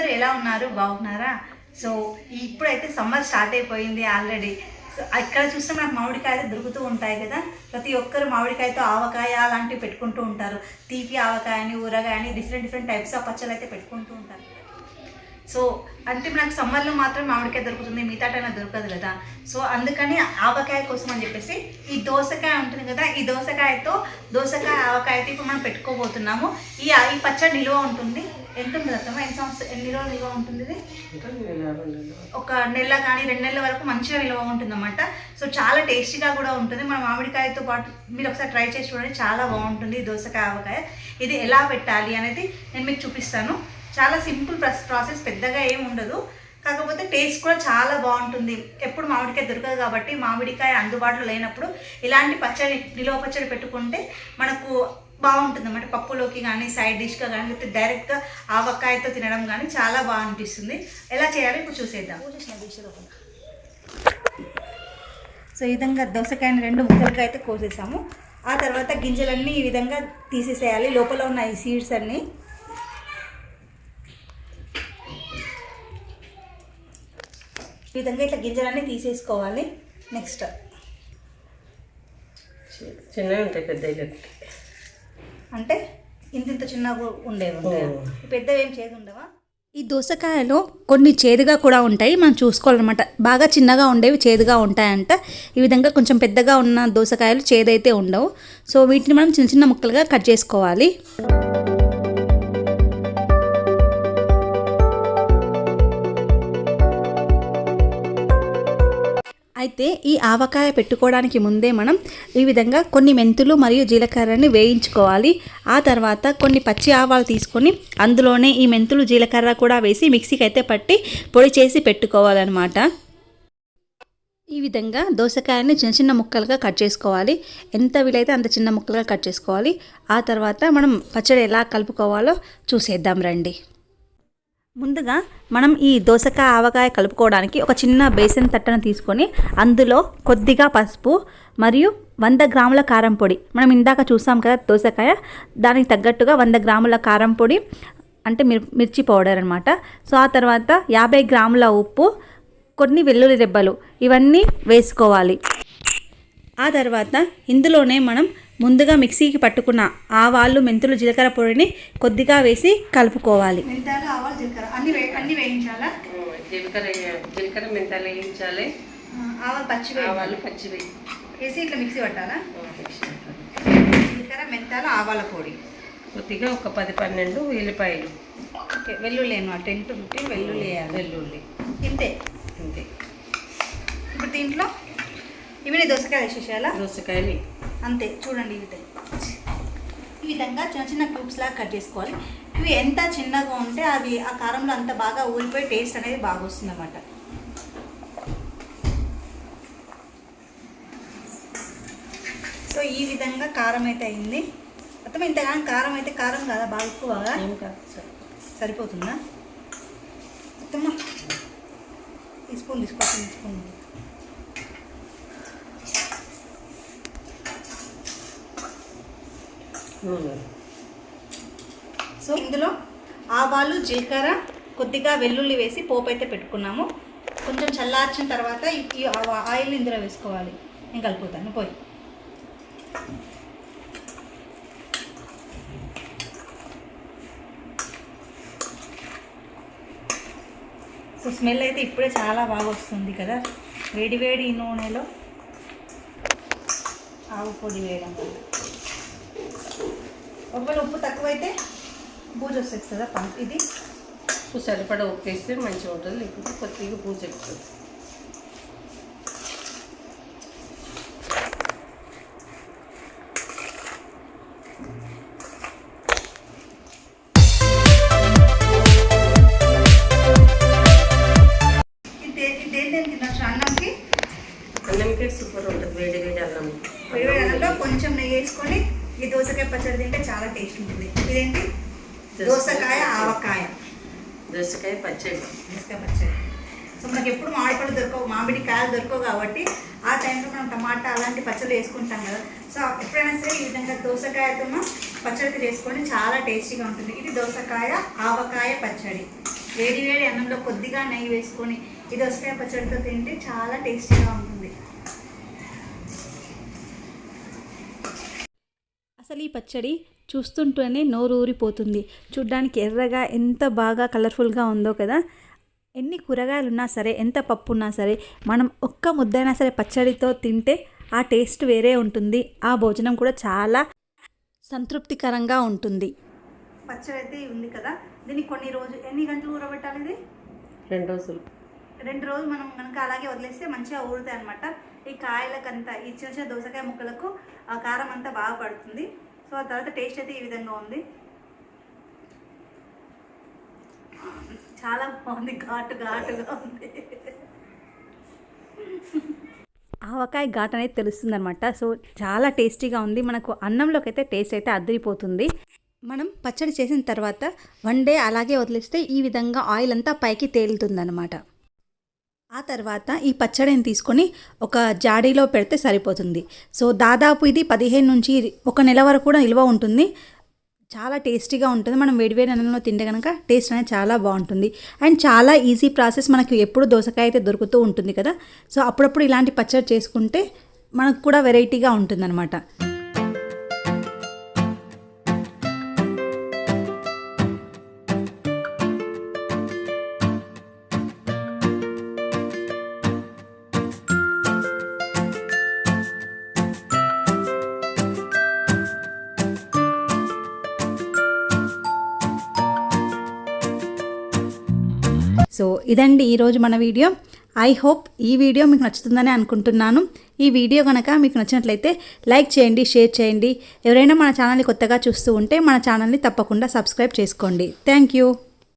అందరూ ఎలా ఉన్నారు? బాగున్నారా? సో ఇప్పుడైతే సమ్మర్ స్టార్ట్ అయిపోయింది ఆల్రెడీ. సో ఇక్కడ చూస్తే మనకు మామిడికాయలు దొరుకుతూ ఉంటాయి కదా. ప్రతి ఒక్కరు మామిడికాయతో ఆవకాయ అలాంటివి పెట్టుకుంటూ ఉంటారు. తీపి ఆవకాయని, ఊరగాయని, డిఫరెంట్ టైప్స్ ఆఫ్ పచ్చళ్ళు అయితే పెట్టుకుంటూ ఉంటారు. సో అంటే మనకు సమ్మర్లో మాత్రం మామిడికాయ దొరుకుతుంది, మిగతా టైంలో దొరకదు కదా. సో అందుకని ఆవకాయ కోసం అని చెప్పేసి ఈ దోసకాయ ఉంటుంది కదా, ఈ దోసకాయ ఆవకాయతో ఇప్పుడు మనం పెట్టుకోబోతున్నాము. ఈ పచ్చడి నిల్వ ఉంటుంది. ఎంత ఉంటుంది అత్తమ్మ? ఎన్ని రోజులు నిల్వ ఉంటుంది? ఇది ఒక నెల కానీ 2 నెలల వరకు మంచిగా నిల్వ ఉంటుంది అన్నమాట. సో చాలా టేస్టీగా కూడా ఉంటుంది. మన మామిడికాయతో పాటు మీరు ఒకసారి ట్రై చేసి చూడండి, చాలా బాగుంటుంది ఈ దోసకాయ ఆవకాయ. ఇది ఎలా పెట్టాలి అనేది నేను మీకు చూపిస్తాను. చాలా సింపుల్ ప్రాసెస్, పెద్దగా ఏమి ఉండదు. కాకపోతే టేస్ట్ కూడా చాలా బాగుంటుంది. ఎప్పుడు మామిడికాయ దొరకదు కాబట్టి, మామిడికాయ అందుబాటులో లేనప్పుడు ఇలాంటి పచ్చడి, నిలువ పచ్చడి పెట్టుకుంటే మనకు బాగుంటుంది అన్నమాట. పప్పులోకి కానీ, సైడ్ డిష్గా కానీ, లేకపోతే డైరెక్ట్గా ఆవకాయతో తినడం కానీ చాలా బాగా అనిపిస్తుంది. ఎలా చేయాలో ఇప్పుడు చూసేద్దాం. సో ఈ విధంగా దోసకాయని 2 ముక్కలుగా అయితే కోసేసాము. ఆ తర్వాత గింజలన్నీ ఈ విధంగా తీసేసేయాలి, లోపల ఉన్న ఈ సీడ్స్ అన్నీ. ఈ విధంగా ఇట్లా గింజలన్నీ తీసేసుకోవాలి. నెక్స్ట్ చిన్నవి ఉంటాయి, పెద్దవి అంటే ఇంత చిన్నగా ఉండేవి, పెద్దవి ఏం చేదు ఉండవా? ఈ దోసకాయలో కొన్ని చేదుగా కూడా ఉంటాయి, మనం చూసుకోవాలన్నమాట. బాగా చిన్నగా ఉండేవి చేదుగా ఉంటాయంట. ఈ విధంగా కొంచెం పెద్దగా ఉన్న దోసకాయలు చేదైతే ఉండవు. సో వీటిని మనం చిన్న చిన్న ముక్కలుగా కట్ చేసుకోవాలి. అయితే ఈ ఆవకాయ పెట్టుకోవడానికి ముందే మనం ఈ విధంగా కొన్ని మెంతులు మరియు జీలకర్రని వేయించుకోవాలి. ఆ తర్వాత కొన్ని పచ్చి ఆవాలు తీసుకొని అందులోనే ఈ మెంతులు జీలకర్ర కూడా వేసి మిక్సీకి అయితే పట్టి పొడి చేసి పెట్టుకోవాలన్నమాట. ఈ విధంగా దోసకాయని చిన్న చిన్న ముక్కలుగా కట్ చేసుకోవాలి. ఎంత వీలైతే అంత చిన్న ముక్కలుగా కట్ చేసుకోవాలి. ఆ తర్వాత మనం పచ్చడి ఎలా కలుపుకోవాలో చూసేద్దాం రండి. ముందుగా మనం ఈ దోసకాయ ఆవకాయ కలుపుకోవడానికి ఒక చిన్న బేసన్ తట్టను తీసుకొని అందులో కొద్దిగా పసుపు మరియు 100 గ్రాముల కారం పొడి, మనం ఇందాక చూసాం కదా దోసకాయ, దానికి తగ్గట్టుగా 100 గ్రాముల కారం పొడి అంటే మిర్చి పౌడర్ అనమాట. సో ఆ తర్వాత 50 గ్రాముల ఉప్పు, కొన్ని వెల్లుల్లి రెబ్బలు, ఇవన్నీ వేసుకోవాలి. ఆ తర్వాత ఇందులోనే మనం ముందుగా మిక్సీకి పట్టుకున్న ఆవాలు, మెంతులు, జీలకర్ర పొడిని కొద్దిగా వేసి కలుపుకోవాలి. మెంతాలు, ఆవాలు, జీలకర్ర అన్ని వేయించాలా? జీలకర్ర మెంతాలు వేయించాలి. ఆవాలు పచ్చివి వేసి ఇట్లా మిక్సీ పట్టాలా? జీలకర్ర, మెంతాలు, ఆవాల పొడి, కొద్దిగా ఒక 10-12 ఉల్లిపాయలు. ఓకే, వెల్లుల్లి అన్నమాట. 10-15 వెల్లుల్లి వేయాలి. వెల్లుల్లి ఇంతే. ఇప్పుడు దీంట్లో ఇవి దోసకాయలు వేసేసేయాలా? దోసకాయలు అంతే. చూడండి ఈ విధంగా చిన్న చిన్న క్యూబ్స్ లాగా కట్ చేసుకోవాలి. ఇవి ఎంత చిన్నగా ఉంటే అవి ఆ కారంలో అంత బాగా ఊరిపోయి టేస్ట్ అనేది బాగా వస్తుంది అన్నమాట. సో ఈ విధంగా కారం అయితే అయింది. మొత్తం ఇంతగానో కారం అయితే కారం కదా, బాగా ఎక్కువగా సరిపోతుందా? మొత్తం స్పూన్ తీసుకోవాలి. స్పూన్ సో ఇందులో ఆవాలు, జీలకర్ర, కొద్దిగా వెల్లుల్లి వేసి పోపు అయితే పెట్టుకున్నాము. కొంచెం చల్లార్చిన తర్వాత ఈ ఆయిల్ ఇందులో వేసుకోవాలి. నేను కలుపుతాను పోయి. సో స్మెల్ అయితే ఇప్పుడే చాలా బాగా వస్తుంది కదా, వేడి నూనెలో ఆవు పొడి వేయడం వల్ల. ఒకవేళ ఉప్పు తక్కువైతే బూజు వస్తుంది కదా ఇది. ఉప్పు సరిపడా ఉప్పు వేస్తే మంచిగా ఉంటుంది, లేకపోతే కొద్దిగా బూజు ఎక్కుతుంది. అన్నంకి సూపర్ ఉంటుంది. వేడి అన్నంలో కొంచెం నెయ్యి వేసుకొని ఈ దోసకాయ పచ్చడి తింటే చాలా టేస్ట్ ఉంటుంది. ఇదేంటి? దోసకాయ ఆవకాయ, దోసకాయ పచ్చడి. సో మనకి ఎప్పుడు మామిడికాయలు దొరకవు కాబట్టి ఆ టైంలో మనం టమాటా అలాంటి పచ్చళ్ళు వేసుకుంటాం కదా. సో ఎప్పుడైనా సరే ఈ విధంగా దోసకాయతో పచ్చడి చేసుకొని చాలా టేస్టీగా ఉంటుంది. ఇది దోసకాయ ఆవకాయ పచ్చడి. వేడి వేడి అన్నంలో కొద్దిగా నెయ్యి వేసుకొని ఈ దోసకాయ పచ్చడితో తింటే చాలా టేస్టీగా ఉంటుంది. అసలు ఈ పచ్చడి చూస్తుంటేనే నోరు ఊరిపోతుంది. చూడ్డానికి ఎర్రగా ఎంత బాగా కలర్ఫుల్గా ఉందో కదా. ఎన్ని కూరగాయలు ఉన్నా సరే, ఎంత పప్పు ఉన్నా సరే, మనం ఒక్క ముద్దైనా సరే పచ్చడితో తింటే ఆ టేస్ట్ వేరే ఉంటుంది. ఆ భోజనం కూడా చాలా సంతృప్తికరంగా ఉంటుంది. పచ్చడి అయితే ఉంది కదా, దీన్ని ఎన్ని గంటలు ఊరబెట్టాలి? ఇది 2 రోజులు. 2 రోజులు మనం కనుక అలాగే వదిలేస్తే మంచిగా ఊరుతాయి అనమాట. ఈ కాయలకంతా, ఈ చిన్న చిన్న దోసకాయ ముక్కలకు ఆ కారం అంతా బాగా పడుతుంది. సో ఆ తర్వాత టేస్ట్ అయితే ఈ విధంగా ఉంది. చాలా బాగుంది, ఘాటుగా ఉంది. ఆవకాయ ఘాట్ అనేది తెలుస్తుంది అనమాట. సో చాలా టేస్టీగా ఉంది. మనకు అన్నంలోకి అయితే టేస్ట్ అయితే అదిరిపోతుంది. మనం పచ్చడి చేసిన తర్వాత 1 డే అలాగే వదిలేస్తే ఈ విధంగా ఆయిల్ అంతా పైకి తేలుతుందన్నమాట. ఆ తర్వాత ఈ పచ్చడిని తీసుకొని ఒక జాడీలో పెడితే సరిపోతుంది. సో దాదాపు ఇది 15 నుంచి 1 నెల వరకు కూడా నిల్వ ఉంటుంది. చాలా టేస్టీగా ఉంటుంది. మనం వేడివేడి అన్నంలో తింటే కనుక టేస్ట్ అనేది చాలా బాగుంటుంది. అండ్ చాలా ఈజీ ప్రాసెస్. మనకు ఎప్పుడు దోసకాయ అయితే దొరుకుతూ ఉంటుంది కదా. సో అప్పుడప్పుడు ఇలాంటి పచ్చడి చేసుకుంటే మనకు కూడా వెరైటీగా ఉంటుందన్నమాట. సో ఇదండి ఈరోజు మన వీడియో. ఐ హోప్ ఈ వీడియో మీకు నచ్చుతుందని అనుకుంటున్నాను. ఈ వీడియో కనుక మీకు నచ్చినట్లయితే లైక్ చేయండి, షేర్ చేయండి. ఎవరైనా మన ఛానల్ని కొత్తగా చూస్తూ ఉంటే మన ఛానల్ని తప్పకుండా సబ్స్క్రైబ్ చేసుకోండి. Thank you.